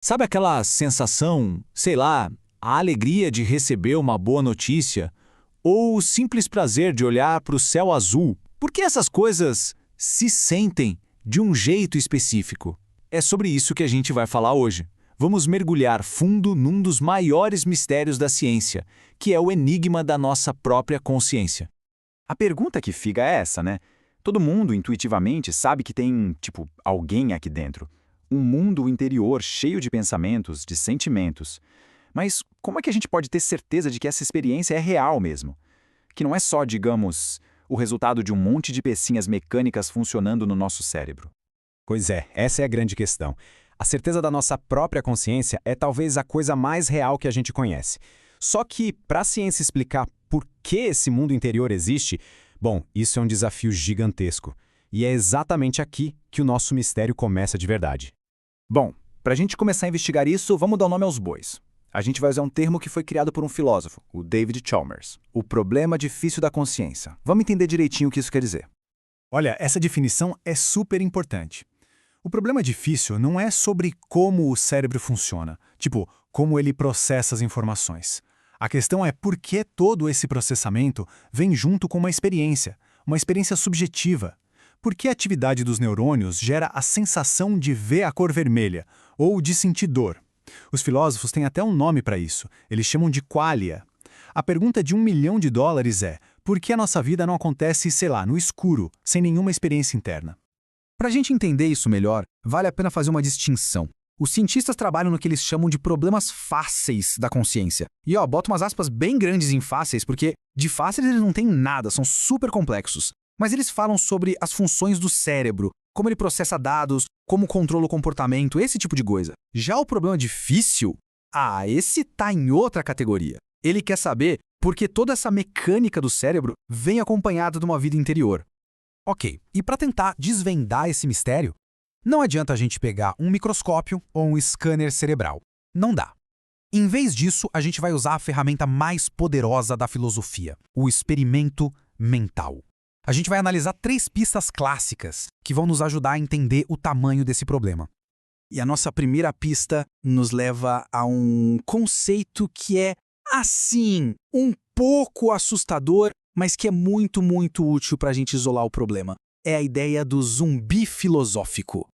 Sabe aquela sensação, sei lá, a alegria de receber uma boa notícia? Ou o simples prazer de olhar para o céu azul? Por que essas coisas se sentem de um jeito específico? É sobre isso que a gente vai falar hoje. Vamos mergulhar fundo num dos maiores mistérios da ciência, que é o enigma da nossa própria consciência. A pergunta que fica é essa, né? Todo mundo intuitivamente sabe que tem, alguém aqui dentro. Um mundo interior cheio de pensamentos, de sentimentos. Mas como é que a gente pode ter certeza de que essa experiência é real mesmo? Que não é só, digamos, o resultado de um monte de pecinhas mecânicas funcionando no nosso cérebro? Pois é, essa é a grande questão. A certeza da nossa própria consciência é talvez a coisa mais real que a gente conhece. Só que, para a ciência explicar por que esse mundo interior existe, bom, isso é um desafio gigantesco. E é exatamente aqui que o nosso mistério começa de verdade. Bom, para a gente começar a investigar isso, vamos dar o nome aos bois. A gente vai usar um termo que foi criado por um filósofo, o David Chalmers. O problema difícil da consciência. Vamos entender direitinho o que isso quer dizer. Olha, essa definição é super importante. O problema difícil não é sobre como o cérebro funciona, como ele processa as informações. A questão é por que todo esse processamento vem junto com uma experiência subjetiva. Por que a atividade dos neurônios gera a sensação de ver a cor vermelha, ou de sentir dor? Os filósofos têm até um nome para isso, eles chamam de qualia. A pergunta de $1 milhão é, por que a nossa vida não acontece, sei lá, no escuro, sem nenhuma experiência interna? Para a gente entender isso melhor, vale a pena fazer uma distinção. Os cientistas trabalham no que eles chamam de problemas fáceis da consciência. E boto umas aspas bem grandes em fáceis, porque de fáceis eles não têm nada, são super complexos. Mas eles falam sobre as funções do cérebro, como ele processa dados, como controla o comportamento, esse tipo de coisa. Já o problema difícil, esse tá em outra categoria. Ele quer saber por que toda essa mecânica do cérebro vem acompanhada de uma vida interior. Ok, e para tentar desvendar esse mistério, não adianta a gente pegar um microscópio ou um scanner cerebral. Não dá. Em vez disso, a gente vai usar a ferramenta mais poderosa da filosofia, o experimento mental. A gente vai analisar 3 pistas clássicas que vão nos ajudar a entender o tamanho desse problema. E a nossa primeira pista nos leva a um conceito que é, assim, um pouco assustador, mas que é muito, muito útil para a gente isolar o problema. É a ideia do zumbi filosófico.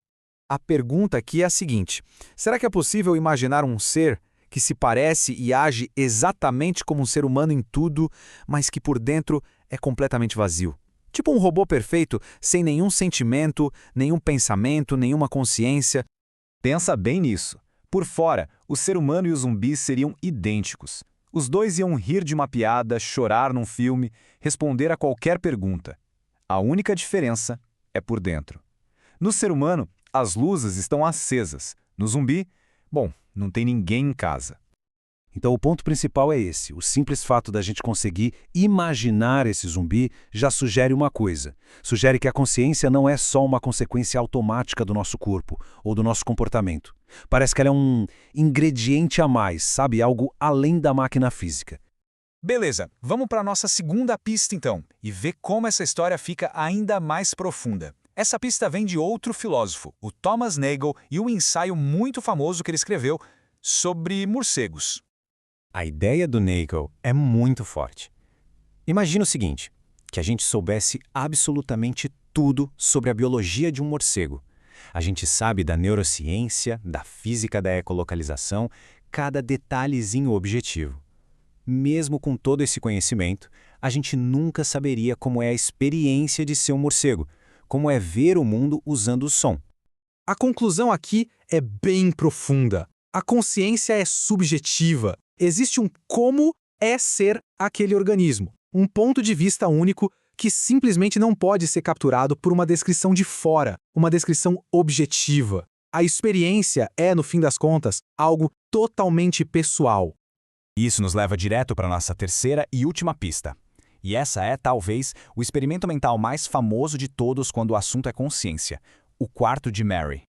A pergunta aqui é a seguinte: será que é possível imaginar um ser que se parece e age exatamente como um ser humano em tudo, mas que por dentro é completamente vazio? Tipo um robô perfeito, sem nenhum sentimento, nenhum pensamento, nenhuma consciência. Pensa bem nisso. Por fora, o ser humano e o zumbi seriam idênticos. Os dois iam rir de uma piada, chorar num filme, responder a qualquer pergunta. A única diferença é por dentro. No ser humano, as luzes estão acesas. No zumbi, não tem ninguém em casa. Então o ponto principal é esse. O simples fato da gente conseguir imaginar esse zumbi já sugere uma coisa. Sugere que a consciência não é só uma consequência automática do nosso corpo ou do nosso comportamento. Parece que ela é um ingrediente a mais, sabe? Algo além da máquina física. Beleza, vamos para a nossa segunda pista então, e ver como essa história fica ainda mais profunda. Essa pista vem de outro filósofo, o Thomas Nagel, e um ensaio muito famoso que ele escreveu sobre morcegos. A ideia do Nagel é muito forte. Imagina o seguinte, que a gente soubesse absolutamente tudo sobre a biologia de um morcego. A gente sabe da neurociência, da física da ecolocalização, cada detalhezinho objetivo. Mesmo com todo esse conhecimento, a gente nunca saberia como é a experiência de ser um morcego, como é ver o mundo usando o som. A conclusão aqui é bem profunda. A consciência é subjetiva. Existe um como é ser aquele organismo, um ponto de vista único que simplesmente não pode ser capturado por uma descrição de fora, uma descrição objetiva. A experiência é, no fim das contas, algo totalmente pessoal. Isso nos leva direto para nossa terceira e última pista. E essa é, talvez, o experimento mental mais famoso de todos quando o assunto é consciência, o quarto de Mary.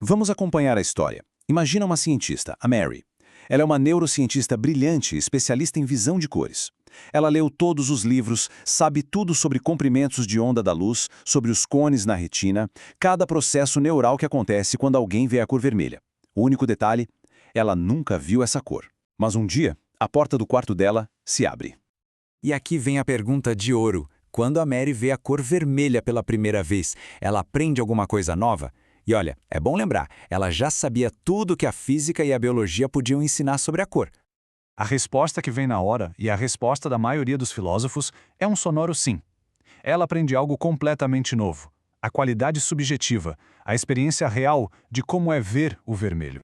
Vamos acompanhar a história. Imagina uma cientista, a Mary. Ela é uma neurocientista brilhante, especialista em visão de cores. Ela leu todos os livros, sabe tudo sobre comprimentos de onda da luz, sobre os cones na retina, cada processo neural que acontece quando alguém vê a cor vermelha. O único detalhe, Ela nunca viu essa cor. Mas um dia, a porta do quarto dela se abre. E aqui vem a pergunta de ouro. Quando a Mary vê a cor vermelha pela primeira vez, ela aprende alguma coisa nova? E olha, é bom lembrar, ela já sabia tudo que a física e a biologia podiam ensinar sobre a cor. A resposta que vem na hora, e a resposta da maioria dos filósofos, é um sonoro sim. Ela aprende algo completamente novo. A qualidade subjetiva, a experiência real de como é ver o vermelho.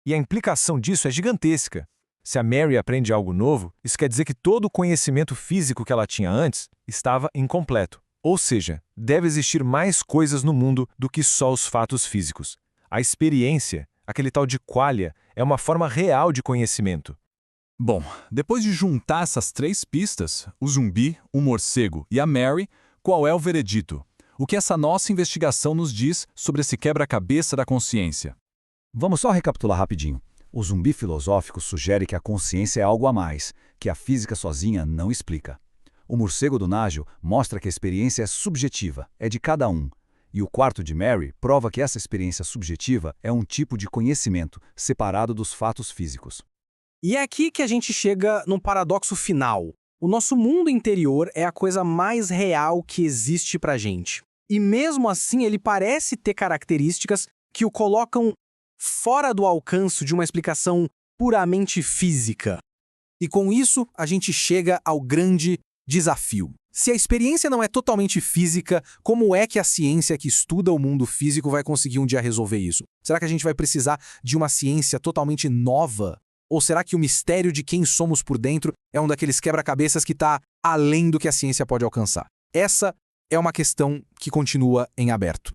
E a implicação disso é gigantesca. Se a Mary aprende algo novo, isso quer dizer que todo o conhecimento físico que ela tinha antes estava incompleto. Ou seja, deve existir mais coisas no mundo do que só os fatos físicos. A experiência, aquele tal de qualia, é uma forma real de conhecimento. Bom, depois de juntar essas 3 pistas, o zumbi, o morcego e a Mary, qual é o veredito? O que essa nossa investigação nos diz sobre esse quebra-cabeça da consciência? Vamos só recapitular rapidinho. O zumbi filosófico sugere que a consciência é algo a mais, que a física sozinha não explica. O morcego do Nagel mostra que a experiência é subjetiva, é de cada um. E o quarto de Mary prova que essa experiência subjetiva é um tipo de conhecimento, separado dos fatos físicos. E é aqui que a gente chega num paradoxo final. O nosso mundo interior é a coisa mais real que existe pra gente. E mesmo assim ele parece ter características que o colocam fora do alcance de uma explicação puramente física. E com isso, a gente chega ao grande desafio. Se a experiência não é totalmente física, como é que a ciência que estuda o mundo físico vai conseguir um dia resolver isso? Será que a gente vai precisar de uma ciência totalmente nova? Ou será que o mistério de quem somos por dentro é um daqueles quebra-cabeças que está além do que a ciência pode alcançar? Essa é uma questão que continua em aberto.